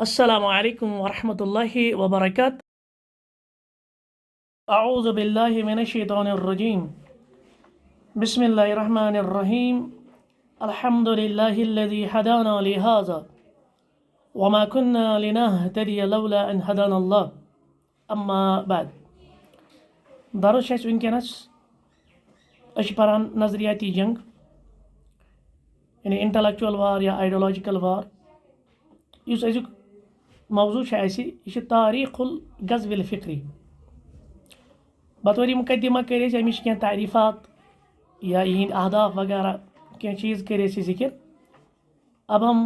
السلام علیکم ورحمۃ اللہ وبرکاتہ اعوذ باللہ من الشیطان الرجیم بسم اللہ الرحمن الرحیم الحمد للہ الذی ہدانا لہذا وما كنا لنهتدی لولا ان ہدانا اللہ اما بعد درس چھِ اَسہِ وٕنکٮ۪نَس أسۍ چھِ پران نظریاتی جنگ یعنی انٹلیکچوَل وار یا آئیڈیالوجیکل وار یُس أزیُک موضوع چھُ اَسہِ یہِ چھُ تاریخ الغزو الفکری بطور مقدمہ کٔرۍ اَسہِ اَمِچ کینٛہہ تعریفات یا یِہِنٛدۍ اہداف وغیرہ کینٛہہ چیز کٔرۍ اَسہِ ذکر اب ہم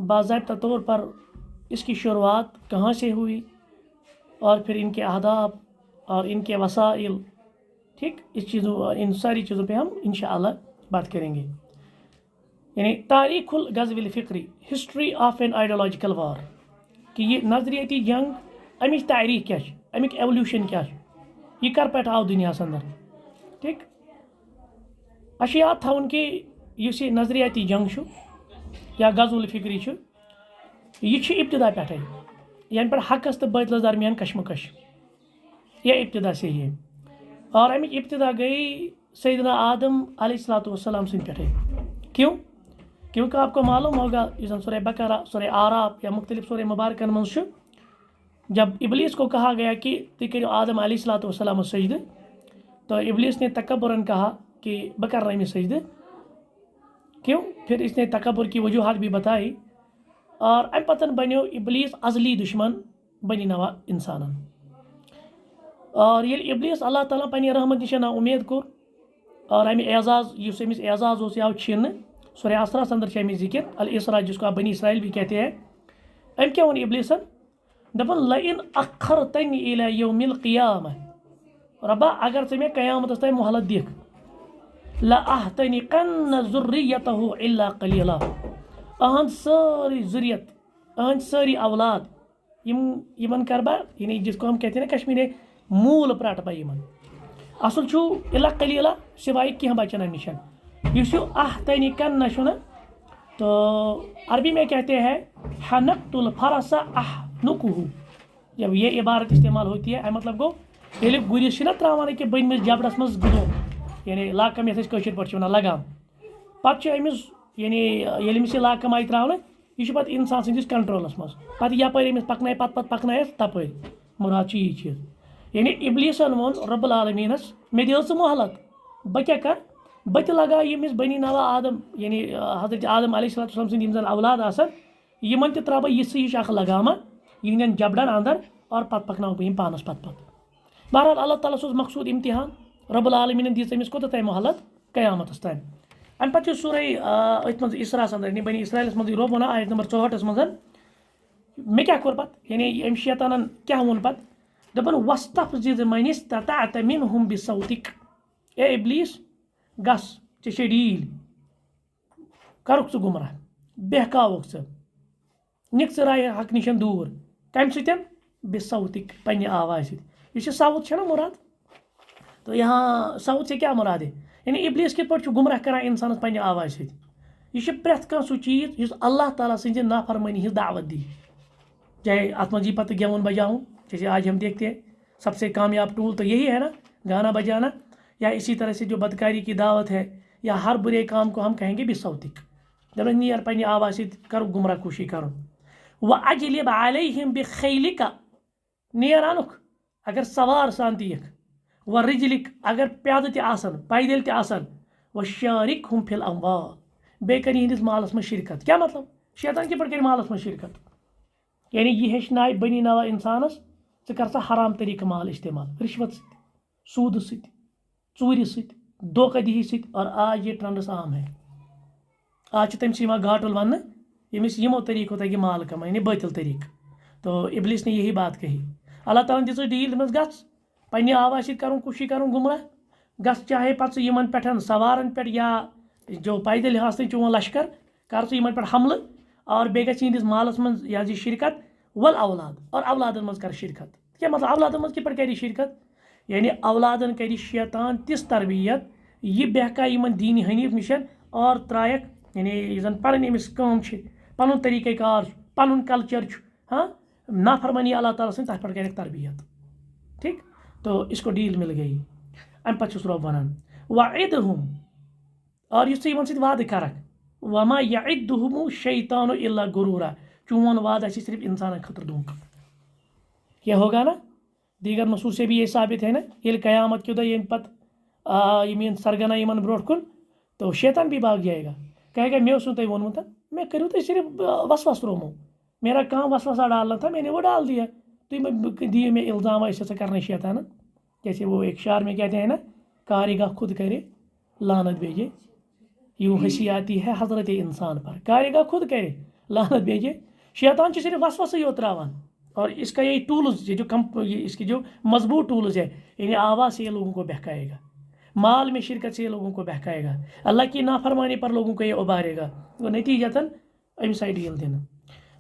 باضابطہ طور پر اس کی شروعات کہاں سے ہوئی اور پھر ان کے اہداف اور ان کے وسائل ٹھیک ان ساری چیزوں پہ ہم انشاءاللہ بات کریں گے. یعنی تاریخ الغزو الفکری ہسٹری آف این آئیڈیالوجیکل وار کہ یہ نظریاتی جنگ امِچ تاریخ کیا چھِ امیُک ایولیوشن کیا چھُ یہ کر پٮ۪ٹھ آو دُنیاہَس اندر ٹھیک اَسہِ چھُ یاد تھاوُن کہِ یُس یہِ نظریاتی جنگ چھُ یا غزو الفکری چھُ یہِ چھُ ابتدا پٮ۪ٹھَے یعنی پٮ۪ٹھ حقس تہٕ باطلس درمیان کشمکش یہ ابتدا سے ہی ہے اور امیچ ابتدا گئی سیدنا آدم علیہ الصلوۃ والسلام سٕنٛدِ پٮ۪ٹھَے کیونکہ آپ کو معلوم ہوگا یُس زن سورہ بقرہ سورہ اعراف یا مختلف سورہ مبارکن منٛز چھُ جب ابلیس کو کہا گیا کہ تُہۍ کٔرِو آدم علیہ الصلوۃ والسلام سجدہ تو ابلیس نے تکبراً کہا کہ بہٕ کر رہا أمِس سجدہ کیوں پھر اس نے تکبر کی وجوہات بھی بتائی اور امہِ پتہٕ بنیو ابلیس ازلی دشمن بنی نوا انسانن اور ییٚلہِ ابلیس اللہ تعالیٰ پننہِ رحمت نِش نا اُمید کوٚر اور امہِ اعزاز یُس أمِس اعزاز اوس یہِ آو چھِنہٕ سورہ اسراہس اندر چھِ امیچ ذکر الاسراء جس کو آپ بنی اسرائیل بھی کہتے ہیں أمۍ کیٛاہ ووٚن ابلیسن دپان لئن اخرتنی الی یوم القیامہ ربا اگر ژٕ مےٚ قیامتس تانۍ مہلت دِکھ لأحتنقن ذریتہ الا قلیلا أہنٛد سٲرٕے ذُریت أہنٛدۍ سٲری اولاد یِمن کر بہٕ یعنی جس کو ہم کہتے ہیں نا کشمیری موٗل پرٛٹہٕ بہٕ یِمن اصل چھُ الا قلیلا سوائے کینٛہہ بچن امہِ نِش یُس یہِ احتنقن چھُ نا تو عربی میں کہتے ہیں حنقت الفرس احنقه جب یہ عبارت استعمال ہوتی ہے مطلب گو ییٚلہِ گُرِس چھِ نا ترٛاوان أکیاہ بٔنمِس جبڑس منٛز گُدو یعنی لاکم یتھ أسۍ کٲشِر پٲٹھۍ چھِ وَنان لگام پتہٕ چھُ أمِس یعنی ییٚلہِ أمِس یہِ لاکم آیہِ ترٛاونہٕ یہِ چھُ پتہٕ اِنسان سٕنٛدِس کنٹرولس منٛز پتہٕ یپٲرۍ أمِس پکنایہِ پتہٕ پکنایس تپٲرۍ مُراد چھُ یی چیٖز یعنی ابلیسن ووٚن رب العالمیٖنس مےٚ دِ ژٕ مہلت بہٕ کیٛاہ کر بہٕ تہِ لگاو ییٚمِس بنی نوا آدم یعنی حضرت آدم علیہ الصلوۃ والسلام سٕنٛدۍ یِم زن اولاد آسن یِمن تہِ ترٛاوٕ بہٕ یِژھٕے ہِش اکھ لگامہ یِہنٛدٮ۪ن جبڑن اندر اور پتہٕ پکناوٕ بہٕ یِم پانس پتہٕ بہرحال اللہ تعالیٰ اوس مقصوٗد امتحان رب العالمیٖنن دِژ أمِس کوٚتتھ تانۍ مہلت قیامتس تانۍ امہِ پتہٕ چھُ سورہ أتھۍ منٛز اسراہس اندر یعنی بنی اسرائیلس منٛز رۄب ونان آیت نمبر 64 منٛز مےٚ کیٛاہ کوٚر پتہٕ یعنی أمۍ شیطانن کیٛاہ ووٚن پتہٕ دپان واستفزز من استطعت منهم بصوتک اے ابلیس گژھ ژےٚ چھے ڈیٖل کرُکھ ژٕ گمراہ بہکاوُکھ ژٕ نِکھ ژٕ راے حق نِش دوٗر کمہِ سۭتۍ بصوتک پننہِ آوازِ سۭتۍ یُس یہِ صوت چھےٚ نا مراد تو یہاں صوت سے کیا مراد ہے یعنی ابلیس کِتھ پٲٹھۍ چھُ گمراہ کران انسانس پننہِ آوازِ سۭتۍ یہِ چھُ پرٛٮ۪تھ کانٛہہ سُہ چیٖز یُس اللہ تعالیٰ سٕنٛزِ نافرمٲنی ہٕنٛز دعوت دی چاہے اتھ منٛز یی پتہٕ گٮ۪وُن بجاوُن جیسے آج ہم دیکھتے ہیں سب سے کامیاب ٹول تو یہی ہے نا گانا بجانا یا اسی طرح سے جو بدکاری کی دعوت ہے یا ہر برے کام کو ہم کہیں گے بصوتک جب نیر پننہِ آواز سۭتۍ کرو گمراہ کوٗشی کرُن وأجلب علیہم بخیلک نیر انُکھ اگر سوار سان تہِ یِکھ ورجلک اگر پیادٕ تہِ آسن پیدل تہِ آسن وشارکہم فی الاموال بیٚیہِ کر یِہنٛدِس مالس منٛز شرکت کیٛاہ مطلب شیطان کِتھ پٲٹھۍ کرِ مالس منٛز شرکت یعنی یہِ ہیٚچھنایہِ بنی نوا انسانس ژٕ کر سا حرام طریقہٕ مال استعمال رشوت سۭتۍ سوٗدٕ سۭتۍ ژوٗرِ سۭتۍ دھوکہ دہی سۭتۍ اور آج یہ ٹرنڈس عام ہے آج چھُ تٔمِس یِوان گاٹُل وننہٕ ییٚمِس یِمو طریٖقو تگہِ مال کماے یعنی باطل طریٖقہٕ تو ابلیس نے یہی بات کہی اللہ تعالیٰ ہن دِژٕس ڈیٖل دٔپمَس گژھ پننہِ آواز سۭتۍ کرُن کوٗشی کرُن گمراہ گژھ چاہے پتہٕ ژٕ یِمن پٮ۪ٹھ سوارن پٮ۪ٹھ یا جو پیدل آسنٕے چون لشکر کر ژٕ یِمن پٮ۪ٹھ حملہٕ اور بیٚیہِ گژھِ یِہنٛدِس مالس منٛز یہِ حظ یہِ شرکت ول اولاد اور اولادن منٛز کر شرکت کیٛاہ مطلب اولادن منٛز کِتھ پٲٹھۍ کری شرکت یعنی اولادن کری شیطان تِژھ تربیت یہِ بہکایہِ یِمن دیٖنِ حنیٖف نِش اور ترٛایکھ یعنی یُس زن پنٕنۍ أمِس کٲم چھِ پنُن طریٖقہ کار چھُ پنُن کلچر چھُ ہاں نافرمانی اللہ تعالیٰ سن تر پہ تربیت ٹھیک تو اس کو ڈیل مل گئی ام پتہ رب ونان وعدہم اور یس ث وعدہ کرک وما یعدہم الشیطان الا غرورا چون وعدہ ہے صرف انسان خطر دھوکہ یہ ہوگا نا دیگر نصوص سے بھی یہ ثابت ہے نا یہ قیامت کے دہ یم پتہ یم سرگنا یمن بروٹ کن تو شیطان بھی بھاگ جائے گا کہے گا میں اس نے تھی وونمت میں کروں تو صرف وسوس رومو میرا کام وسوسہ ڈالنا تھا میں نے وہ ڈال دیا تو دیے میں الزام ایسے کرنا شیطان جیسے وہ ایک شعر میں کہتے ہیں نا کاریگاہ خود کرے لعنت بھیجے یوں ہنسی آتی ہے حضرت انسان پر کاریگاہ خود کرے لعنت بھیجے شیطان صرف وسوسہ ہی تراوان اور اس کا یہی ٹولز یہ اس کی جو مضبوط ٹولز ہے یعنی آواز سے یہ لوگوں کو بہکائے گا مال میں شرکت سے یہ لوگوں کو بہکائے گا اللہ کی نافرمانی پر لوگوں کو یہ ابھارے گا وہ نتیجتاً ام سائڈ ڈیل دینا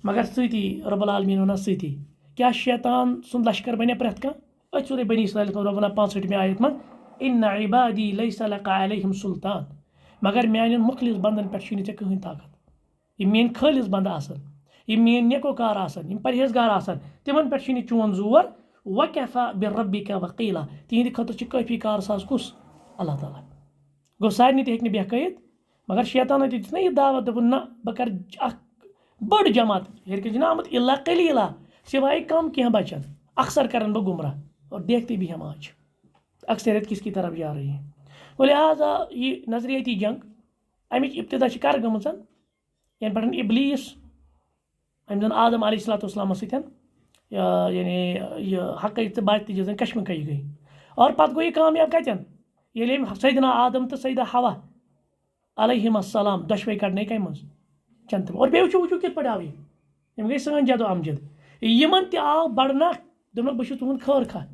مگر ستی رب العالمین ونان ستی کیا شیطان سن لشکر بنے پرت کھانا سورہ بنی اسرائیل رب ونان 65 آیت من ان عبادی لیس لک علیہم سلطان مگر میانن مخلص بندن پہ چھ کہین طاقت یہ مین خالص بند آسن یہ مین نیکوکار آسن یہ پرہیزگار آسن تمن پہ چھ چون زور وکفا بربک وقیلا تہند خطر کافی کار ساز کس اللہ تعالیٰ گو سارے تہ ہیٚکہِ نہٕ بہکٲیِتھ مگر شیطان دِژ نا یہ دعوت دوٚپُن نہ بہٕ کر اکھ بٔڑ جماعت ہیٚرِ چھِ نا آمُت الا قلیلا سوائے کم کینٛہہ بچن اکثر کرن بہٕ گمراہ اور دیکھتے بھی ہم آج اکثریت کس کی طرف جا رہی ہے وہ لہٰذا یہ نظریتی جنگ امچ ابتدا کر گمژ ین پہ ابلیس ام زن آدم علیہ الصلوۃ والسلام ستین یعنی یہ حقیقت تو بات تھی زن کشمکش گئی اور پتہ گو یہ کامیاب کتن ییٚلہِ أمۍ سیدنا آدم تو سیدہ حوا علیہم السلام دۄشوے کڑنے کمہِ منٛز جنت اور بیٚیہِ وٕچھو کِتھ پٲٹھۍ آو یِم گٔے سٲنۍ جد و امجد یِمن تہِ آو بڑنکھ دوٚپنکھ بہٕ چھُس تُہُنٛد خٲر خواہ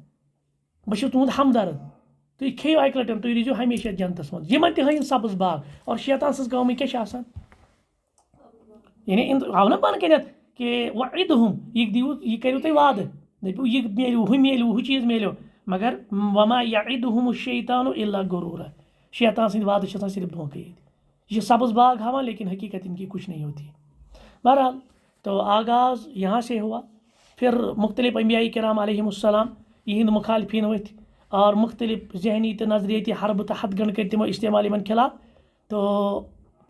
بہٕ چھُس تُہُنٛد ہمدرد تُہۍ کھیٚیِو اکہِ لٹہِ تُہۍ روٗزِو ہمیشہ جنتس منٛز یِمن تہِ ہٲیِن سبز باغ اور شیطان سٕنٛز کٲمٕے کیٛاہ چھِ آسان یعنی آو نا پانہٕ کٔنٮ۪تھ کہ وعدہم یہ دیو یہ کٔرِو تُہۍ وعدٕ دٔپِو یہِ میلیو ہُہ میلیو ہُہ چیٖز میلیو مگر وما یعدہم الشیطان الا غرورا شیطان سٕنٛدۍ وعدٕ چھِ آسان صرف دھوکے یہ سبز باغ ہاوان لیکن حقیقت ان کی کچھ نہیں ہوتی بہرحال تو آغاز یہاں سے ہوا پھر مختلف انبیاء کرام علیہم السلام یہند مخالفین ورتھ اور مختلف ذہنی تو نظریتی حرب تو ہتھ گنڈ کر تمو استعمال ان خلاف تو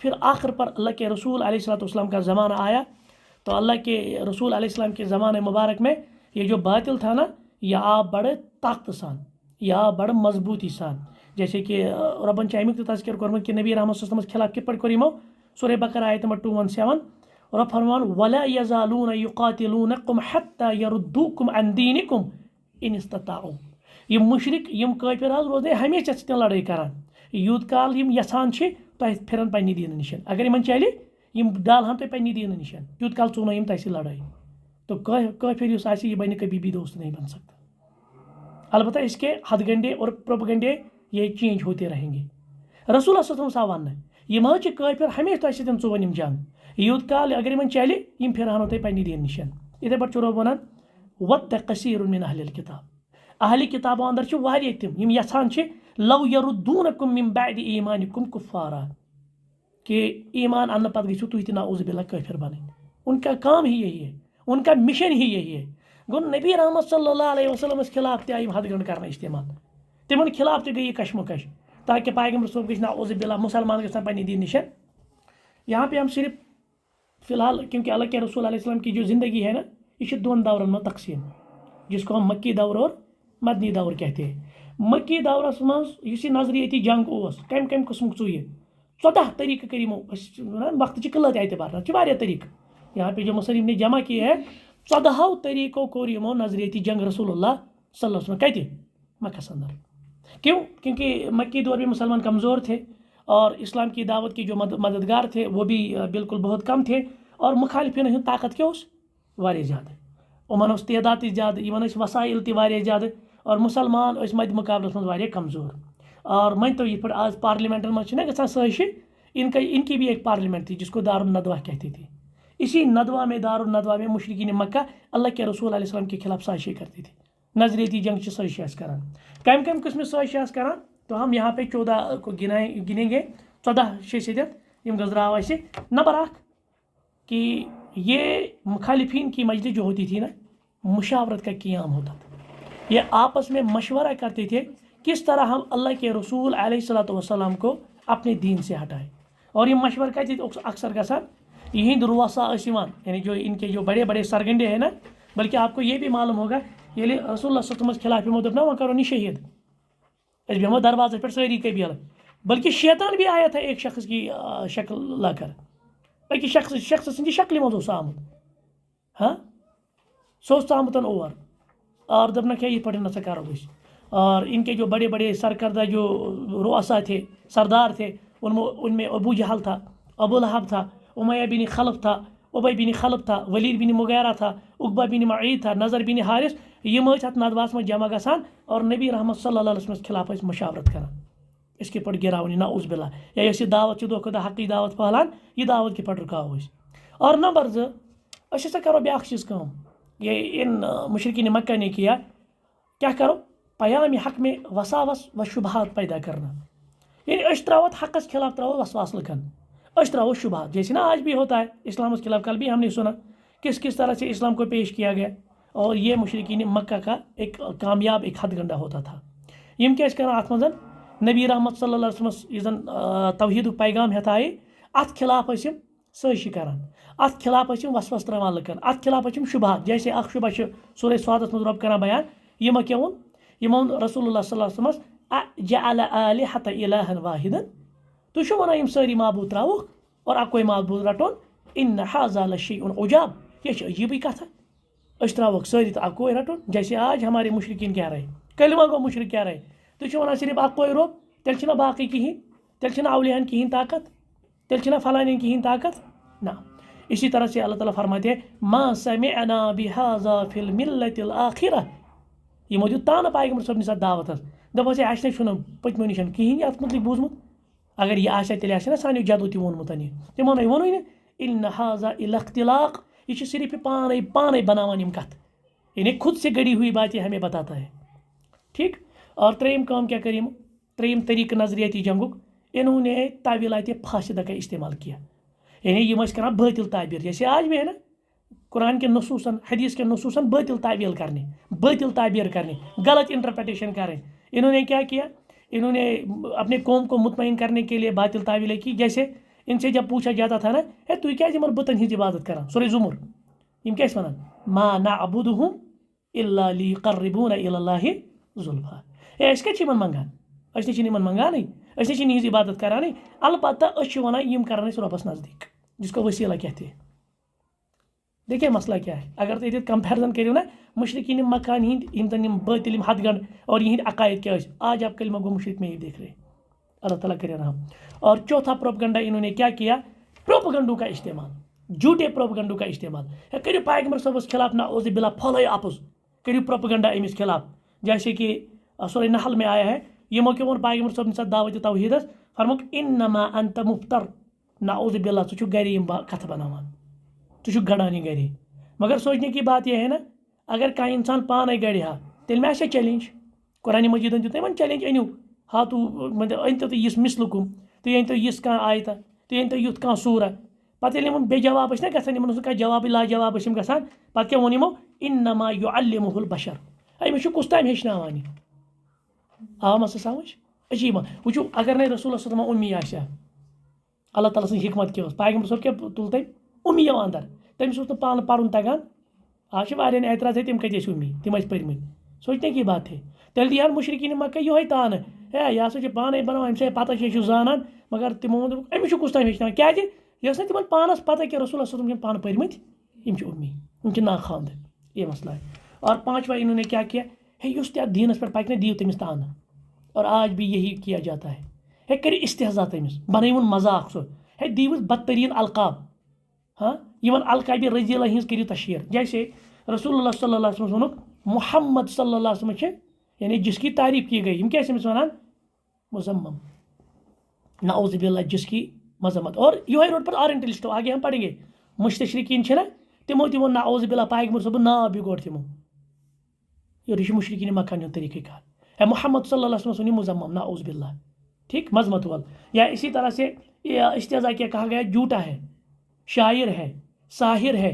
پھر آخر پر اللہ کے رسول علیہ الصلوۃ والسلام کا زمانہ آیا تو اللہ کے رسول علیہ السلام کے زمانے مبارک میں یہ جو باطل تھا نا یہ آ بڑے طاقت سان یہ آ بڑے مضبوطی سان جیسے کہ ربن امیک تو تذکر کورمت کہ نبی رحمۃ اللہ خلاف کت پہ کور یمو سورہ بقرہ آیت نمبر 217 رب فرمان ولا یزالون یقاتلونکم حتی یردوکم عن دینکم ان استطاعوا یہ مشرک یم کافر حظ روزے ہمیشہ ستین لڑائی کران یوت کال یم یسان چھ تہ پھرن پنہ دین نشن اگر یمن چلے یم ڈالہن تہ پنہ دین نشن یوت کال ژونو یم تہ لڑائی تو کافر یس آسہِ یہ بنہ کبھی بھی دوست نہیں بن سکتا البتہ اس کے ہتھ گنڈے اور پروپگنڈے یہ چینج ہوتے رہیں گے رسول اللہ صلی اللہ علیہ وسلم یم حظ کافر ہمیشہ تہ سۭتۍ ژوون یم جنگ یوت کال اگر یمن چلے یم پھرہنو تہ پنہ دین نشن اتھے پٲٹھۍ چھُ رۄب ونان وَدَّ کثیٖرٌ من اہل الکتاب اہل کتابو اندر چھِ واریاہ تِم یم یژھان چھِ لو یردونکم من بعد ایمانکم کفارا کہ ایمان انہ پتہ گژھِو تُہۍ تہِ نعوذ باللہ کافر بنٕنۍ ان کا کام ہی یہی ہے ان کا مشن ہی یہی ہے گو نبی رحمت صلی اللہ علیہ وسلم خلاف تہ آئی حد گنڈ کرنا استعمال تمن خلاف تہ گئی کشمکش تاکہ پیغمبر صاحب گژھِ نعوذ باللہ مسلمان گژھن پنہ دین نشن یہاں پہ ہم صرف فی الحال کیونکہ اللہ کے رسول علیہ السلام کی جو زندگی ہے نا یہ دون دورن میں تقسیم جس کو ہم مکی دور اور مدنی دور کہتے ہیں مکی دورس مز یہ نظریتی جنگ اس کم کم قسم ژوٚیہِ 14 طریقہ کر وقت کی قلت اعتبار واریاہ طریقہ یہاں پہ جو مسلم نے جمع کیے ہیں 14 طریقوں کو یمو نظریتی جنگ رسول اللہ صلی اللہ علیہ وسلم کہتے مکہ اندر کیوں کیونکہ مکی دور میں مسلمان کمزور تھے اور اسلام کی دعوت کے جو مددگار تھے وہ بھی بالکل بہت کم تھے اور مخالفین ہند طاقت کیا اس واریاہ زیادہ یمن اس تعداد تہ زیادہ یمن اس وسائل تہ واریاہ زیادہ اور مسلمان اس مد مقابلس مز واریاہ کمزور اور مانتو یہ پھر آج پارلیمنٹن مز چھنا گژھان سازشیں ان کی بھی ایک پارلیمنٹ تھی جس کو دار الندوہ کہتے تھے اسی ندوہ میں دار الندوہ میں مشرکین مکہ اللہ کے رسول علیہ السلام کے خلاف سازشیں کرتے تھے نظریتی جنگ سے سازشیں کران کم کم قسم سازشیں کران تو ہم یہاں پہ 14 کو گنیں گے 14 شیست یم گزراو اسے نمبر 1 کہ یہ مخالفین کی مجلس جو ہوتی تھی نا، مشاورت کا قیام ہوتا تھا، یہ آپس میں مشورہ کرتے تھے کس طرح ہم اللہ کے رسول علیہ الصلوۃ والسلام کو اپنے دین سے ہٹائیں. اور یہ مشورہ کہتے تھے اکثر گژھان یہند رؤسا ٲسۍ یعنی جو ان کے جو بڑے بڑے سرگنڈے ہیں نا، بلکہ آپ کو یہ بھی معلوم ہوگا ییٚلہِ رسول اللہ صلی اللہ علیہ وسلم خلاف یِمو دوٚپ نا وۄنۍ کرو نہٕ شہید، أسۍ بیٚہمو دروازس پٮ۪ٹھ سٲری قبیلہٕ، بلکہ شیطان بھی آیا تھا ایک شخص کی شکل لا کر، أکِس شخص سٕنٛدِ شکلہِ منٛز اوس آمُت، ہاں سُہ اوس آمُت اور اور دپنا کیا یہ پڑھے نہ کرو أسۍ. اور ان کے جو بڑے بڑے سرکردہ جو رؤسا تھے، سردار تھے، ان میں ابو جہل تھا، ابو لہب تھا، امیہ بن خلف تھا، ابی بن خلف تھا، ولید بن مغیرہ تھا، عقبہ بن معید تھا، نظر بن حارث. یم ٲسۍ اتھ ندواس منٛز جمع گژھان اور نبی رحمت صلی اللہ علیہ وسلم خلاف ٲسۍ مشاورت کران اس کے پٹ گراونی نعوذ باللہ، یا یۄس یہ دعوت چھِ دۄہ کھۄتہٕ دۄہ حقی دعوت پھہلان، یہ دعوت کے پٹ رکاو أسۍ. اور نمبر 2 أسۍ ہسا کرو بیاکھ چیٖز کٲم، یہ ان مشرکین مکہ نے کیا کیا کرو پیام حق میں وساوس و شبہات پیدا کرنا، یعنی أسۍ تراوو حقس خلاف تراوو وسواس لکھن، أسۍ تراوو شبہات، جیسے نا آج بھی ہوتا ہے اسلام کے خلاف. کل بھی ہم نے سنا کس طرح سے اسلام کو پیش کیا گیا، اور یہ مشرکین مکہ کا ایک کامیاب ایک ہتھ گنڈا ہوتا تھا. یم کیا کران ات منٛز نبی رحمت صلی اللہ علیہ وسلم یُس زن توحید پیغام ہیتھ آیہِ ات خلاف ٲسۍ یم سٲزشی کران، ات خلاف ٲسۍ یم وسوس تراوان لُکن، ات خلاف ٲسۍ یم شبہات. جیسے اکھ شبہ چھُ سورہ صادس منٛز رب کران بیان، یمو کیاہ ووٚن، یمو ووٚن رسول اللہ صلی اللہ علیہ وسلم جعل آلہۃ الہا واحدا، تُہۍ چھِو ونان یم سٲری معبوٗد تراوُکھ اور اکوے معبوٗد رٹون، ان ھذا لشیء عجاب، یہ چھِ عجیبٕے کتھا، أسۍ تراووکھ سٲری تہٕ اکوے رٹون. جیسے آج ہمارے مشرکین کیا رہے، کلمہ گو مشرک کیا رہے، تُہۍ چھِو ونان صرف اکوے رب، تیٚلہِ چھِنہ باقٕے کِہیٖنۍ، تیٚلہِ چھِنہ اولیاہن کِہیٖنۍ طاقت، تیٚلہِ چھِنہ فلانین کِہیٖنۍ طاقت، نہ. اسی طرح سے اللہ تعالیٰ فرماتے ہیں ما سمعنا بہذا فی الملۃ الآخرہ، یمو دیُت تانہٕ پیغمبر صٲبنہِ ساتہٕ دعوتس، دوٚپہس ہے اَسہِ نَے چھُنہٕ پٔتمیو نِش کِہیٖنۍ اَتھ متعلق بوٗزمُت، اگر یہ آسہِ تیٚلہِ آسہِ نا سانیو جدو تہِ ووٚنمُت یہِ، تِمو نَے ووٚنُے نہٕ، ان ھذا الا اختلاق، یہ چھِ صرف پانے بناوان یم کتھ، یعنی خود سے گڑی ہوئی باتیں ہمیں بتاتا ہے. ٹھیک. اور تریم کام کیا کریم، تریم طریقہ نظریاتی جنگک، انہوں نے تعویلات فاسدہ کا استعمال کیا، یعنی یہ ٲسۍ کران باطل تعبیر، جیسے آج بھی ہے نا قرآن کے نصوصاً حدیث کے نصوصاً باطل تعویل کرنے، باطل تعبیر کرنے، غلط انٹرپریٹیشن کریں. انہوں نے کیا کیا، انہوں نے اپنے قوم کو مطمئن کرنے کے لیے باطل تعویلیں کی. جیسے ان سے جب پوچھا جاتا تھا نا ہے تُہۍ کیازِ یِمن بتن ہٕنٛز عبادت کران، سورہ زمر، یم کیا ونان ما نعبدهم الا لیقربونا الی اللہ زلفا، أسۍ کتہِ چھِ یِمن منگان، أسۍ نَے چھِنہٕ یِمن منگانٕے، أسۍ نَے چھِنہٕ یِہنٛز عبادت کرانٕے، البتہ أسۍ چھِ ونان یم کران أسۍ رۄبس نزدیٖک، جس کو وسیلہ کہتے ہیں. دیکھیے مسئلہ کیا ہے، اگر تُہۍ ییٚتٮ۪تھ کمپیرزن کٔرِو نا مشرقین مکان ہٕنٛدۍ یِم زن یم باطل یم ہتھ گنڈ اور یِہنٛدۍ عقائد کیا ٲسۍ، آج آپ کلمہ گو مشرک میں یہ دیکھ رہے ہیں، اللہ تعالیٰ کرے رحم. اور چوتھا پروپگنڈا انہوں نے کیا کیا، پروپگنڈوں کا استعمال، جھوٹے پروپگنڈوں کا استعمال. کرو پیغمبر صاحبس خلاف نعوذ باللہ پھہلٲیو اپُز، کرو پروپگنڈا امس خلاف. جیسے کہ سورہ نحل میں آیا ہے، یمو کیا ووٚن پیغمبر صاحبن ساتھ دعوت توحیدس، فرموک انما انت مفتر، نعوذ باللہ ژٕ چھُکھ گرِ یم کتھ بناوان، ژٕ چھُکھ گڑان یہ گرِ. مگر سوچنے کی بات یہ ہے نا، اگر کانٛہہ انسان پانے گڑِ ہا تیٚلہِ ما آسہِ چیلنج، قرآن مجیدن دیُت یِمن چیلنج، أنِو ہاتو أنتو تُہۍ یِژھ مثلکم، تُہۍ أنتو یِژھ کانٛہہ آیتہ، تُہۍ أنتو یُتھ کانٛہہ سورہ. پتہٕ ییٚلہِ یِمن بے جواب ٲسۍ نا گژھان، یِمن اوس نہٕ کانٛہہ جوابٕے لا جواب ٲسۍ یِم گژھان، پتہٕ کیٛاہ ووٚن یِمو انما یعلمہ البشر، أمِس چھُ کُس تام ہیٚچھناوان یہِ. آو مسا سمجھ، عجیب. وٕچھو اگر نَے رسول اللہ صلی اللہ علیہ وسلم اُمی آسہِ ہا، اللہ تعالیٰ سٕنٛز حکمت کیٛاہ ٲس، پیغمبر صٲب کیٛاہ تُل تٔمۍ اُمی یِوان اندر، تٔمِس اوس نہٕ پانہٕ پرُن تگان. آز چھِ واریاہن اعتراض ہے تِم کتہِ ٲسۍ اُمی، تِم ٲسۍ پٔرمٕتۍ، سوچنے کی بات ہے. تیٚلہِ دِہن مشرکین مکہ یِہوے تانہٕ، ہے یہِ ہسا چھُ پانے بناوان، أمِس ہے پتہ چھِ، یہِ چھُ زانان، مگر تِمو ووٚن دوٚپُکھ أمِس چھُ کُس تام ہیٚچھناوان، کیازِ یہِ ٲس نہٕ تِمن پانس پتہ کہِ رسول اللہ صلی اللہ علیہ وسلم چھِنہٕ پانہٕ پٔرمٕتۍ، یِم چھِ اُمی، یِم چھِ ناخواندٕ، یہ مسئلہ ہے. اور پانچواں انہوں نے کیا کیا، ہے یُس تہِ اتھ دیٖنس پٮ۪ٹھ پکہِ نا دِیِو تٔمِس تانہٕ. اور آج بھی یہی کیا جاتا ہے، ہے کٔرِو استحضا تٔمِس، بنٲیوُن مذاق سُہ، ہے دیٖوُس بدترین القاب، ہاں یِمن القابِ رذیلہ ہِنٛز کٔرِو تشہیر. جیسے رسول اللہ صلی اللہ علیہ وسلم ووٚنُکھ محمد صلی اللہ علیہ وسلم چھِ، یعنی جس کی تعریف کی گئی، یم کیا أمِس ونان مزمم، نعوذ باللہ جس کی مذمت. اور یہوے روڈ پر اورینٹلسٹ، آگے ہم پڑھیں گے، مستشرقین چھِ نا تِمو تہِ ووٚن نعوذ باللہ پیغمبر صٲبُن ناو بگوڑ تِمو، یہ چھُ مشرکین مکہ ہُنٛد طریقہ کار. ہے محمد صلی اللہ علیہ وسلم سُن مزمم، نعوذ باللہ، ٹھیک، مذمت وال. یا اسی طرح سے استحضا کیا کہا گیا، جھوٹا ہے، شاعر ہے، ساحر ہے،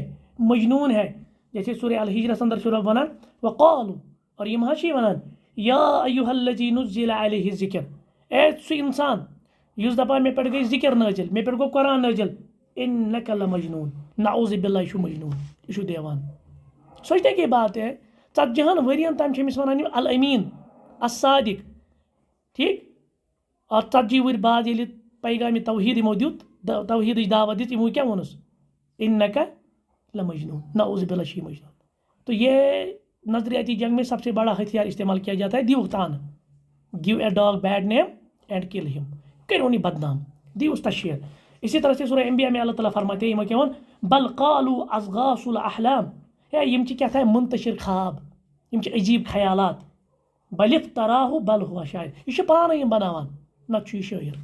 مجنون ہے، جیسے سورہ الحجرہ اندر شروع ونان وقالو، اور یہ مہاشی ونان یا ایہا الذی نزل علیہ الذکر، اے سو انسان یس دپان مے پہ گئی ذکر نازل، مے پہ گو قرآن نازل، انک لمجنون، نعوذ باللہ یہ مجنون، یہ دیوان۔ سوچنے کی بات ہے 40 ورین تام امس ونان الامین الصادق، ٹھیک، اور 40 ور بعد ییٚلہِ پیغام توحید یمو دیت، توحید دعوت دیت، یمو کیا ونس انک لمجنون، نعوذ باللہ یہ مجنون۔ تو یہ نظریاتی جنگ میں سب سے بڑا ہتھیار استعمال کیا جاتا ہے دیوک تان، give a dog bad name and کل ہم، کرونی بدنام، دیوس تشہیر۔ اسی طرح سے سورہ انبیاء میں اللہ تعالیٰ فرماتے ہیں کیا بل قالوا اضغاث الاحلام، ہے یم کیا تھا منتشر خواب، یم عجیب خیالات، بل افتراہ بل ہوا شاعر، یہ پانے بناوان نہ یہ شاعر۔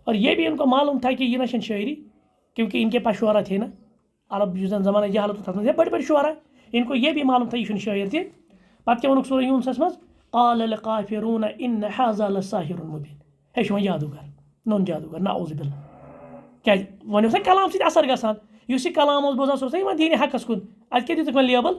اور یہ بھی ان کو معلوم تھا کہ یہ نہ شاعری، کیونکہ ان کے پاس شعرا تھے نا، عرب زمانہ جہالت تھا بڑے بڑے شعرا، ان کو یہ بھی معلوم تھا یہ شاعر تھے۔ پتہ کیا ونک سورہ یونسس مز قال الکافرون ان ھذا لساحر مبین، ہے شو جادوگر، نون جادوگر، نعوذ باللہ۔ کیا ون اس کلام سۭتۍ اثر گژھان، اس یہ کلام اوس بوزان سُہ اوس یِوان دینِ حقس کُن، اتھ کیا دِژٕکھ وۄنۍ لیبل،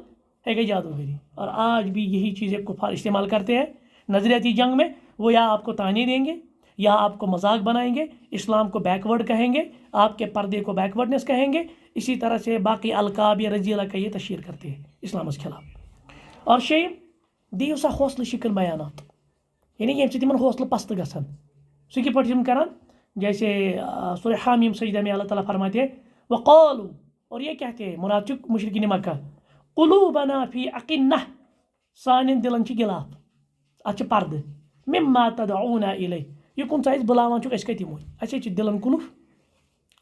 ہے گئی جادوگری۔ اور آج بھی یہی چیزیں کفار استعمال کرتے ہیں نظریاتی جنگ میں، وہ یا آپ کو تانے دیں گے، یا آپ کو مذاق بنائیں گے، اسلام کو بیکورڈ کہیں گے، آپ کے پردے کو بیکورڈنس کہیں گے، اسی طرح سے باقی القاب یا رضیلہ کا یہ تشہیر کرتے ہیں اسلام کے خلاف۔ اور شیم دیو سا حوصلہ شکل بیانات، یعنی یمہ سۭتۍ تمن حوصلہ پست گژھان، سُہ کِتھ پٲٹھۍ چھِ یِم کران، جیسے سورہ حامیم سجدہ میں اللہ تعالیٰ فرماتے ہیں وقالوا، اور یہ کہتے ہیں منافق مشرکین مکہ، قلوبنا فی اکنہ، سانین دلن چھ غلاف، اتھ پردٕ، مما تدعونا الیہ، یہ کن سا بلاوان چھُکھ أسۍ کتہِ یِمو، اَسے چھِ دلن قلف،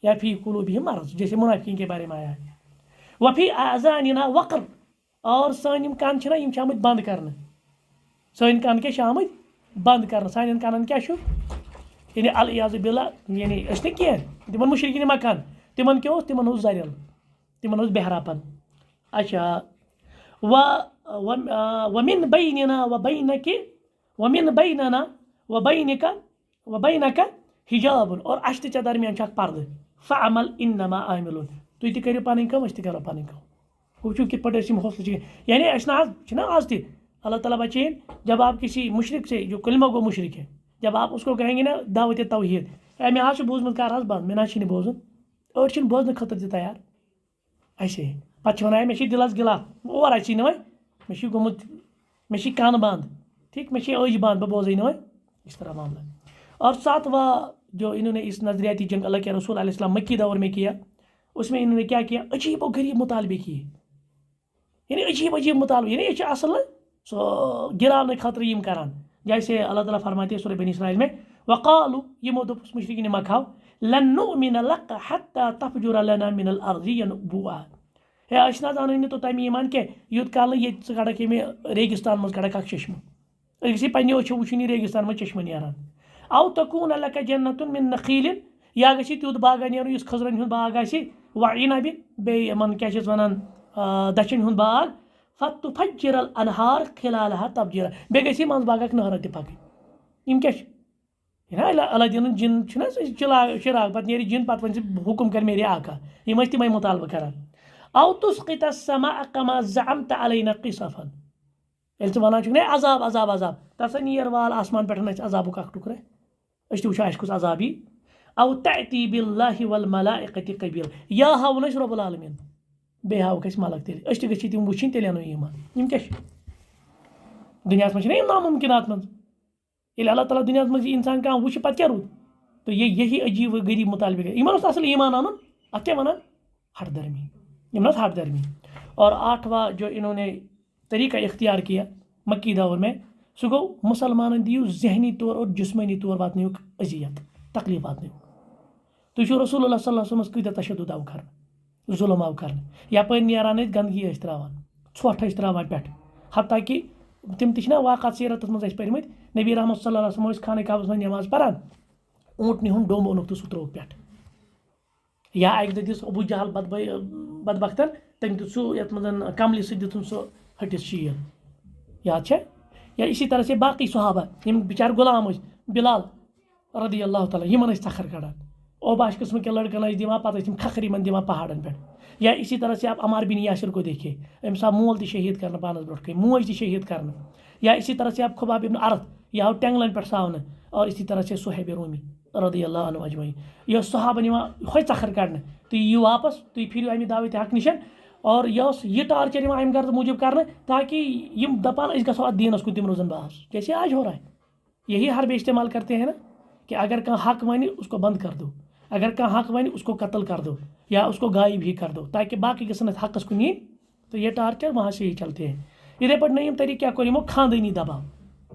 یا فی قلوبہم مرض، جیسے منافقین کے بارے میں آیا ہے، وفی آذاننا وقر، اور سٲنۍ یِم کن چھِنہ یِم چھِ آمٕتۍ بنٛد کرنہٕ، سٲنۍ کن کیٛاہ چھِ آمٕتۍ بنٛد کرنہٕ، سانٮ۪ن کنن کیٛاہ چھُ، یعنی الیاذ باللہ، یعنی أسۍ نہٕ کینٛہہ، تمن مشرکین مکان تمن کیٛاہ اوس، تمن اوس زرٮ۪ل، تمن اوس بہراپن۔ اچھا ومن بیننا وبینک، ومن بیننا وبینک وبینک حجاب، اور اسہِ تہٕ ژےٚ درمیان چھُ اکھ پردٕ، فعمل انما عاملون، تُہۍ تہِ کٔرِو پنٕنۍ کٲم، أسۍ تہِ کرو پنٕنۍ کٲم۔ وٕچھو کِتھ پٲٹھۍ أسۍ یِم حوصلہٕ چھِ، یعنی أسۍ نہ آز چھِنہ آز تہِ اللہ تعالیٰ بچین، جب آپ کسی مشرک سے جو کلمہ گو مشرک ہے، جب آپ اس کو کہیں گے نا دعوت توحید، اے مےٚ حظ چھُ بوٗزمُت کر حظ بنٛد، مےٚ نہ حظ چھِنہٕ بوزُن، أڑۍ چھِنہٕ بوزنہٕ خٲطرٕ تہِ تیار، ایسے پتہٕ چھِ ونان مےٚ چھِ دِلس غلاف، اور اژی نہٕ وۄنۍ، مےٚ چھُ گوٚمُت، مےٚ چھِ کن بنٛد، ٹھیک، مےٚ چھِ أچھ بنٛد، بہٕ بوزٕے نہٕ وۄنۍ، اس طرح معاملہ۔ اور ساتواں جو انہوں نے اس نظریاتی جنگ اللہ کے رسول علیہ السلام مکی دور میں کیا، اس میں انہوں نے کیا کیا، عجیب و غریب مطالبے کیے، یعنی عجیب عجیب مطالبے، یعنی یہ چھِ اصل سو گرانے خاطر یم کران، جیسے اللہ تعالیٰ فرماتے ہیں سورہ بنی اسرائیل میں وقالوا، یمو دوپُس مشرکین مکہو لن نؤمن لك حتى تفجر لنا من الارض ينبوعا، ہے أسۍ نہ حظ اَنوٕے نہٕ تو تَمہِ ایمان کینٛہہ یوٚت کال نہٕ ییٚتہِ ژٕ کڑکھ ییٚمہِ ریگِستان منٛز کڑکھ اکھ چشمہٕ، أسۍ گژھی پنٛنیو أچھو وٕچھُن یہِ ریگِستان منٛز چشمہٕ نیران، او تکون لك جنة من نخیل، یا گژھی تیُتھ باغا نیرُن یُس کھٔزرن ہُنٛد باغ آسہِ، وعنب، بیٚیہِ یِمن کیٛاہ چھِ اَتھ وَنان دَچھِنۍ ہُنٛد باغ، فتفجر الانہار خلالها تفجیرا، بیٚیہِ گژھی منٛز باغ اکھ نہرا تہِ پکٕنۍ، یِم کیٛاہ چھِ، اللہ دیٖنُن جِن چھُنہ چراغ، پتہٕ نیرِ جِن، پتہٕ ونہِ ژٕ حُکُم کر میرے آقا، یِم ٲسۍ تِمے مُطالبہٕ کران۔ او تسقط السماء كما زعمت علينا قصفا، ییٚلہِ ژٕ ونان چھُکھ نا عذاب عذاب عذاب، تسا نیر وال آسمان پٮ۪ٹھ اَسہِ عذابُک اکھ ٹُکرٕ، أسۍ تہِ وٕچھو اَسہِ کُس عذاب یی، او تأتی باللہ والملائکۃ قبیل، یا ہاوُن أسۍ رۄب العالمیٖن، بیٚیہِ ہاوُکھ أسۍ ملک تیٚلہِ، أسۍ تہِ گٔژھی تِم وٕچھِنۍ، تیٚلہِ اَنو ایٖمان۔ یِم کیٛاہ چھِ دُنیاہس منٛز چھِنہ یِم ناممکِنات منٛز، ییٚلہِ اللہ تعالیٰ دُنیاہس منٛز یہِ انسان کانٛہہ وٕچھِ پتہٕ کیٛاہ روٗد، تو یہ یہی عجیب و غریب مطالبے گئے، یِمن اوس اصل ایمان انُن، اتھ کیٛاہ ونان ہٹ دھرمی، یِمن اوس ہٹ دھرمی۔ اور 8واں جو انہوں نے طریقہ اختیار کیا مکی دور میں، سُہ گوٚو مسلمانن دِیِو ذہنی طور اور جسمٲنی طور واتنٲیُک اذیت، تکلیف واتنٲیُک۔ تُہۍ چھُو رسول اللہ صلی اللہ علیہ وسلم کۭتیاہ تشدد آو کرنہٕ، ظلم آو کرنہٕ، یپٲرۍ نیران ٲسۍ گندگی ٲسۍ تراوان، ژھۄٹھ ٲسۍ تراوان پٮ۪ٹھٕ، حتیٰ کہ تِم تہِ چھِنہ واقعات سیرتس منٛز اَسہِ پٔرمٕتۍ، نبی رحمت صلی اللہ علیہ وسلم ٲسۍ خانہ کعبس منٛز نٮ۪ماز پران، اونٹنہِ ہُنٛد ڈوٚمب اوٚنُکھ تہٕ سُہ ترٛووُکھ پٮ۪ٹھٕ، یا اکہِ دۄہ دِژ ابوٗ جہل بدبختن، تٔمۍ دیُت سُہ یتھ منٛز کملہِ سۭتۍ دِتُن سُہ ہٹِس شیٖل، یاد چھا، یا اسی طرح سے باقی صحابہ یِم بِچار غلام ٲسۍ، بلال رضی اللہ تعالیٰ، یِمن ٲسۍ ژکھر کڑان، اوباش قسم کے لڑکن دِوان پتہ تم کھکھر یمن دِوان پہاڑن پہ. یا اسی طرح سے آپ عمار بن یاسر کو دیکھیے, أمس آو مول تہِ شہید کرنے پانس برونٛٹھ کَنۍ, موج تہِ شہید کرنے. یا اسی طرح سے آپ خباب ابن عرت, یہ آو ٹینگلن پہ ساونہ. اور اسی طرح سے صہیب رومی رضی اللہ عنہ اجمعین, یہ صحابن یوان ہوے ژکھر کڑنے, تُہۍ یِیِو واپس, تُہۍ پھِرِو امہِ دعوت حق نِش. اور یہ ٹارچر یوان امہِ غرض موجوٗب کرنے تاکہ یم دپان أسۍ گژھو اتھ دینس کُن, تِم روزن باس, جیسے آج ہو رہا ہے. یہی حربے استعمال کرتے ہیں نا کہ اگر کہاں حق ونہِ اس کو بند کر دو, اگر کہاں حق ونہِ اس کو قتل کر دو یا اس کو غائب ہی کر دو تاکہ باقی گژھن اتھ حقس کُن یِنۍ. تو یہ ٹارچر وہاں سے ہی چلتے ہیں. یِتھے پٲٹھۍ نٔیِم طریقہٕ کیٛاہ کوٚر یِمو, خاندٲنی دباو.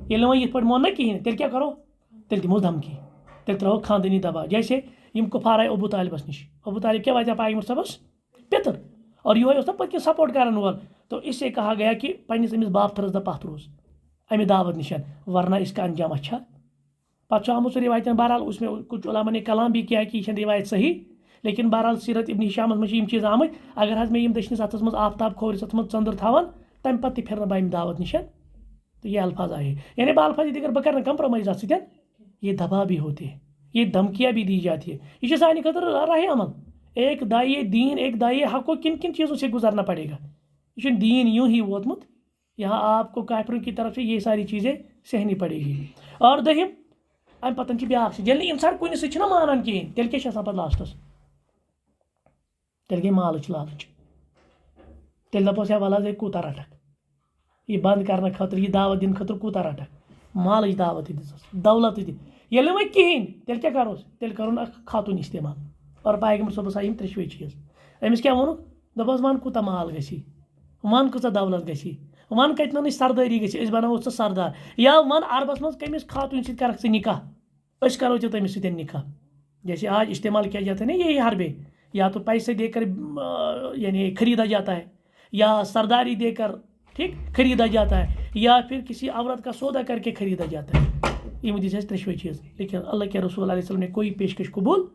ییٚلہِ نہٕ وۄنۍ یِتھ پٲٹھۍ مون نہ کِہیٖنۍ تیٚلہِ کیٛاہ کرو, تیٚلہِ دِمو دھمکی, تیٚلہِ ترٛاوو خاندٲنی دباو. جیسے یِم کُفار آے ابوٗ طالبس نِش, ابوٗ طالب کیٛاہ واتیٛاو پیغمبر صٲبس پِتٕر, اور یِہوے اوس نا پٔتۍ کِنۍ سپورٹ کرن وول. تو اس سے کہا گیا کہ پننس أمِس بابتھٕرس دپ پتھ روز امہِ دعوت نِش, ورنہ اس کا انجام اچھا. پتہٕ چھُ آمُت سُہ روایتن, بہرحال اس میں کچھ علماء نے کلام بھی کیا کہ یہ چھنہٕ روایت صحیح, لیکن بہرحال سیرت ابن ہشامس منٛز چھِ یِم چیٖز آمٕتۍ. اگر حظ مےٚ یِم دٔچھنِس اتھس منٛز آفتاب کھوورِس اتھس منٛز ژٔنٛدٕر تھاون, تمہِ پتہٕ تہِ پھِرنہٕ بہٕ امہِ دعوت نِش. تو یہ الفاظ آئے, یعنی بہ الفاظ دیگر بہ کرنا کمپرومائز اتھ سۭتۍ. یہ دباؤ بھی ہوتے ہیں, یہ دھمکیاں بھی دی جاتی ہے. یہ چھِ سانہِ خٲطرٕ راہِ عمل. ایک داعیے دین, ایک داعیے حق کو کن کن چیزوں سے گزرنا پڑے گا. یہ چھُنہٕ دین یوں ہی ووتمُت, یہاں آپ کو کافروں کی طرف سے یہ ساری چیزیں سہنی پڑے گی. اور دٔیِم امہِ پتہٕ چھِ بیٛاکھ چیٖز, ییٚلہِ نہٕ اِنسان کُنہِ سۭتۍ چھُنہ مانان کِہیٖنۍ, تیٚلہِ کیٛاہ چھِ آسان پتہٕ لاسٹس, تیٚلہِ گٔے مالٕچ لالٕچ. تیٚلہِ دپوس ہے وَلہٕ حظ ہے کوٗتاہ رٹکھ, یہ بند کرنہٕ خٲطرٕ, یہ دعوت دِنہٕ خٲطرٕ کوٗتاہ رٹکھ, مالٕچ دعوت تہِ دِژٕس, دولت تہِ دِ. ییٚلہِ نہٕ وۄنۍ کِہیٖنۍ تیٚلہِ کیٛاہ کروس, تیٚلہِ کرون اکھ خاتوٗن استعمال. اور پیغمبر صٲبس آیہِ یِم ترٛیشوَے چیٖز. أمِس کیٛاہ ووٚنُکھ, دوٚپُس وَن کوٗتاہ مال گژھی, وَن کۭژاہ دولت گژھی, وَن کتنَنٕچ سردٲری گژھِ, أسۍ بناوو ژٕ سردار. یا وَن عربس منٛز کٔمِس خاتوٗن سۭتۍ کرکھ ژٕ نکاح, أسۍ کرو ژےٚ تٔمِس سۭتۍ نکاح. جیسے آج استعمال کیا جاتا ہے نا یہی حربے, یا تو پیسے دے کر یعنی خریدا جاتا ہے, یا سرداری دے کر ٹھیک خریدا جاتا ہے, یا پھر کسی عورت کا سودا کر کے خریدا جاتا ہے. یہ مجھے سے ترشوئی چیز, لیکن اللہ کے رسول علیہ وسلم نے کوئی پیشکش قبول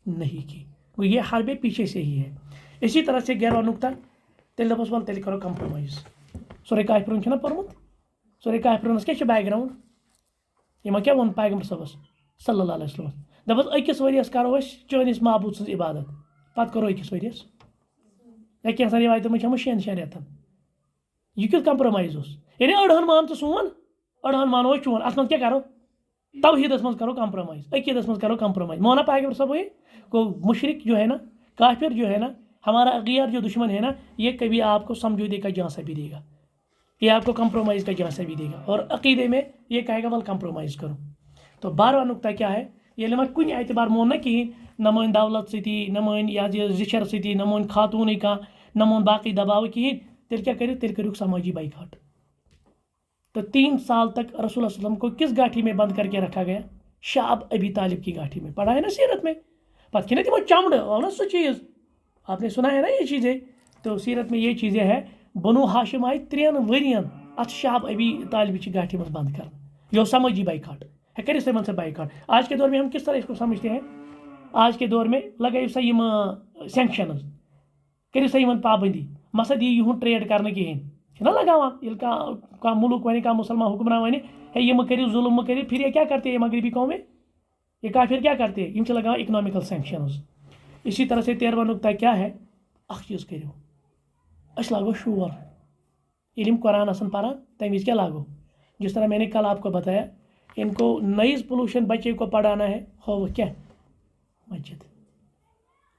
نہیں کی. یہ حربے پیچھے سے ہی ہے. اسی طرح سے گیرو نقطہ, تیل دپس ول تیل کرو کمپرومائز. سورہ کافرون چھُنہ پوٚرمُت, سورہ کافرونس کیٛاہ چھُ بیک گراوُنڈ, یِمو کیٛاہ ووٚن پیغمبر صٲبس صلی اللہ علیہ وسلم, دپس أکِس ؤریَس کرو أسۍ چٲنِس معبوٗد سٕنٛز عبادت, پتہٕ کرو أکِس ؤریَس, یا کینٛژھن رِوایتن منٛز چھِ آمُت 6 رٮ۪تن. یہ کیُتھ کمپرومائز اوس, یعنی أڑہن مان ژٕ سون, أڑہن مانو أسۍ چون, اتھ منٛز کیٛاہ کرو, توحیٖدس منٛز کرو کمپرومائز, عقیٖدس منٛز کرو کمپرومائز. مونا پیغمبر صاحب کو مشرک جو ہے نا, کافر جو ہے نا, ہمارا غیر جو دشمن ہے نا, یہ کبھی آپ کو سمجھوتے کا جھانسا بھی دے گا, یہ آپ کو کمپرومائز کا جھانسا بھی دے گا, اور عقیدے میں یہ کہے گا ول کمپرومائز کرو. تو 12واں نقطہ کیا ہے, ییٚلہِ وۄنۍ کُنہِ اعتبار مون نہ کِہیٖنۍ, نہ مٲنۍ دولت سۭتی, نہ مٲنۍ یہِ زِچھر سۭتی, نہ مون خاتوٗنٕے کانٛہہ, نہ مون باقٕے دباو کِہیٖنۍ, تیٚلہِ کیٛاہ کٔرِو, تیٚلہِ کٔرِو سمٲجی بائیکاٹ. تو 3 سال تک رسول اللہ صلی اللہ علیہ وسلم کو کس گھاٹی میں بند کر کے رکھا گیا, شعب ابی طالب کی گھاٹی میں. پڑھا ہے نا سیرت میں, پتہ کھینا تمو چمڑ اور نا سو چیز, آپ نے سنا ہے نا یہ چیزیں. تو سیرت میں یہ چیزیں ہیں, بنو ہاشم آئی 3 ؤرین ات شعب ابی طالب کی گھاٹی میں بند کر, یہ سماجی بائیکاٹ ہے, کرے سے من سے بائیکاٹ. آج کے دور میں ہم کس طرح اس کو سمجھتے ہیں, آج کے دور میں لگائیو سا یم سینکشنز, کرو سا یمن پابندی, مسا دی یہن ٹریڈ کرنے کہین, چھنا لگاوان ییٚلہِ کانٛہہ ملک ونہِ, کانٛہہ مسلمان حکمران ونہِ ہے یہ مہ کٔرِو ظلم مہ کٔرِو, پھر یہ کیا کرتے ہیں مغربی قومیں, یہ کافر کیا کرتے ہیں, یم چھِ لگاوان اکنامکل سینکشنز. اسی طرح سے 13واں نقطہ کیا ہے, اکھ چیز کٔرِو, أسۍ لاگو شور, ییٚلہِ یِم قرآن آسن پران تمہِ وز کیا لاگو, جس طرح میں نے کل آپ کو بتایا, ان کو نائز پولوشن بچے کو پڑھانا ہے, ہو کیا مسجد,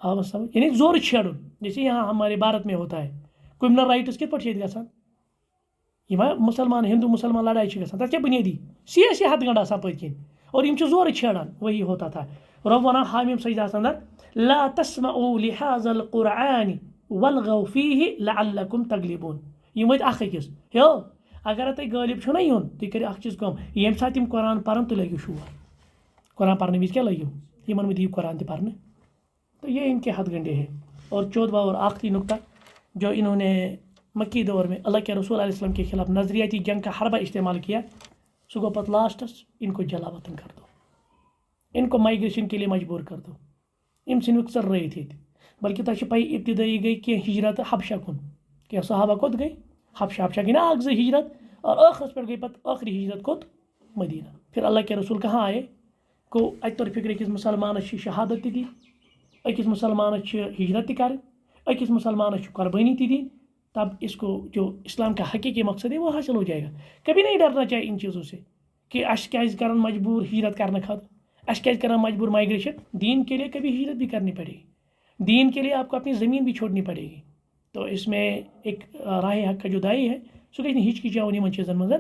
آو سمجھ, یعنی زور چھیڑن, جیسے یہاں ہمارے بھارت میں ہوتا ہے. کمنل رائٹس کت پٲٹھۍ چھِ ییٚتہِ گژھان, یہ مسلمان ہندو مسلمان لڑائی چھِ گژھان, تتھ کیٛاہ بنیٲدی سیاسی ہتھ گنڈ آسان پٔتۍ کِنۍ, اور یم چھِ زورٕ چھیڑان. وہی ہوتا تھا, رب ونان حامیم سجدہس اندر, لا تسمعوا لهذا القرآن والغوا فيه لعلكم تغلبون. یم وٲتۍ اکھ أکِس, ہیو اگر تُہۍ غٲلب چھُو نا یُن, تُہۍ کٔرِو اکھ چیٖز کٲم, ییٚمہِ ساتہٕ تِم قرآن پرن تُہۍ لٲگِو شور, قرآن پرنہٕ وِزِ کیٛاہ لٲگِو, یمن مہ دِیِو قرآن تہِ پرنہٕ. تو یہ ان کے حد گنڈے ہیں. اور 14واں اور آخری نقطہ جو انہوں نے مکی دور میں اللہ کے رسول علیہ السلام کے خلاف نظریاتی جنگ کا حربہ استعمال کیا, سو گو پتہ لاسٹس ان کو جلا وطن کر دو, ان کو مائگریشن کے لیے مجبور کر دو. یم ژھٕنوکھ ژٔررٲیِتھ ییٚتہِ, بلکہ تۄہہِ چھِ پَیی ابتدٲئی گئی کینٛہہ ہجرت حبشہ کُن, کینٛہہ صحابہ کوٚت گئی حبشہ گئی نا 1-2 ہجرت, اور ٲخرس پٮ۪ٹھ گئی پتہٕ ٲخری ہجرت کوٚت, مدینہ. پھر اللہ کے رسول کہاں آئے, گو ات طور فکر أکِس مسلمانس شہادت تہِ دِنۍ أکِس مسلمانس ہجرت تہِ کرٕنۍ أکِس مسلمانس قربانی تہِ دِنۍ تب اس کو جو اسلام کا حقیقی مقصد ہے وہ حاصل ہو جائے گا. کبھی نہیں ڈرنا چاہیے ان چیزوں سے کہ اس کیازِ کرن مجبور ہجرت کرنے خاطر اس کیازِ کرن مجبور مائگریشن. دین کے لیے کبھی ہجرت بھی کرنی پڑے گی, دین کے لیے آپ کو اپنی زمین بھی چھوڑنی پڑے گی. تو اس میں ایک راہ حق کا جو دائی ہے سو گژھِ ہچکچاؤن یمن چیزن منٛز.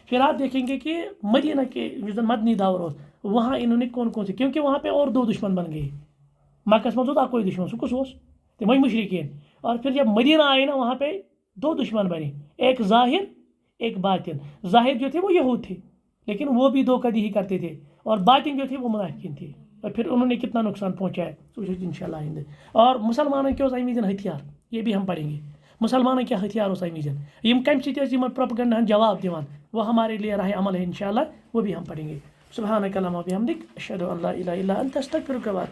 پھر آپ دیکھیں گے کہ مدینہ کے جو مدنی دور وہاں انہوں نے کون کون سے, کیونکہ وہاں پہ اور 2 دشمن بن گئے. مکس منٛز اکوے دشمن, سو کس تم مشرقین. اور پھر جب مدینہ آئے نا وہاں پہ 2 دشمن بنے, ایک ظاہر ایک باطن. ظاہر جو تھے وہ یہود تھے لیکن وہ بھی دھوکہ دہی کرتے تھے, اور باطن جو تھے وہ منافقین تھے, اور پھر انہوں نے کتنا نقصان پہنچایا سو انشاءاللہ آئندہ. اور مسلمانوں کے امید ہتھیار یہ بھی ہم پڑھیں گے. مسلمانوں کیا ہتھیار امید یم کم سۭتۍ پروپیگنڈا جواب دیوان وہ ہمارے لیے راہ عمل ہے انشاءاللہ, وہ بھی ہم پڑھیں گے. سبحانک اللہم و بحمدک اشہد ان لا الہ الا انت استغفرک و اتوب